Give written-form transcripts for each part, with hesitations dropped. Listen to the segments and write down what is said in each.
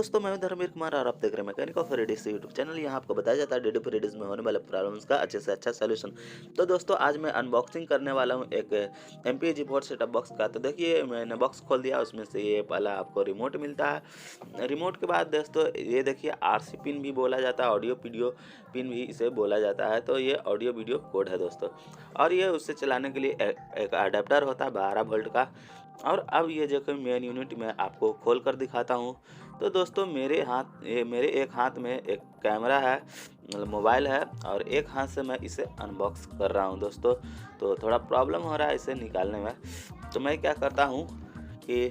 दोस्तों मैं हूं धर्मवीर कुमार और आप देख रहे हैं mechanic of redis YouTube channel. यहाँ आपको बताया जाता है डेडी पर रेडिस में होने वाले प्रॉब्लम्स का अच्छे से अच्छा सलूशन। तो दोस्तों आज मैं अनबॉक्सिंग करने वाला हूँ एक mpeg4 सेटअप बॉक्स का। तो देखिए मैंने बॉक्स खोल दिया, उसमें से ये पहला आपको रिमोट मिलता है। रिमोट के बाद दोस्तों ये देखिए RC पिन भी बोला जाता है, ऑडियो वीडियो पिन भी इसे बोला जाता है। तो ये ऑडियो वीडियो कोड है दोस्तों, और ये उससे चलाने के लिए एक अडेप्टर होता है 12 वोल्ट का। और अब ये जो कि मेन यूनिट मैं आपको खोल कर दिखाता हूँ। तो दोस्तों मेरे एक हाथ में एक कैमरा है, मतलब मोबाइल है, और एक हाथ से मैं इसे अनबॉक्स कर रहा हूँ दोस्तों। तो थोड़ा प्रॉब्लम हो रहा है इसे निकालने में। तो मैं क्या करता हूँ कि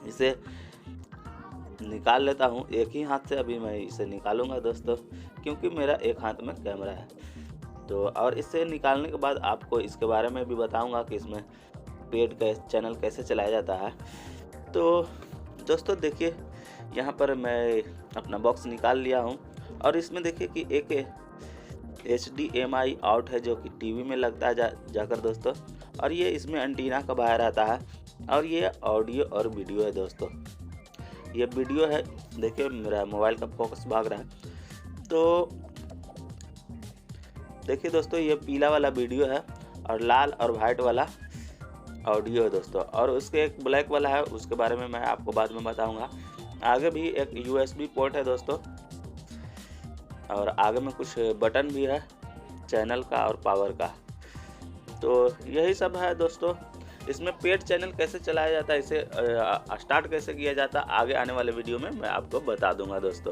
इसे निकाल लेता हूँ एक ही हाथ से। अभी मैं इसे निकालूंगा दोस्तों, क्योंकि मेरा एक हाथ में कैमरा है। तो और इसे निकालने के बाद आपको इसके बारे में भी बताऊंगा कि इसमें पेड का चैनल कैसे चलाया जाता है। तो दोस्तों देखिए यहाँ पर मैं अपना बॉक्स निकाल लिया हूँ, और इसमें देखिए कि एक HDMI आउट है जो कि टीवी में लगता है जाकर दोस्तों, और ये इसमें एंटीना का वायर आता है, और ये ऑडियो और वीडियो है दोस्तों। ये वीडियो है, देखिए मेरा मोबाइल का फोकस भाग रहा है। तो देखिए दोस्तों ये पीला वाला वीडियो है और लाल और वाइट वाला ऑडियो है दोस्तों, और उसके एक ब्लैक वाला है, उसके बारे में मैं आपको बाद में बताऊंगा। आगे भी एक USB पोर्ट है दोस्तों, और आगे में कुछ बटन भी है चैनल का और पावर का। तो यही सब है दोस्तों। इसमें पेड चैनल कैसे चलाया जाता है, इसे स्टार्ट कैसे किया जाता है, आगे आने वाले वीडियो में मैं आपको बता दूंगा दोस्तों।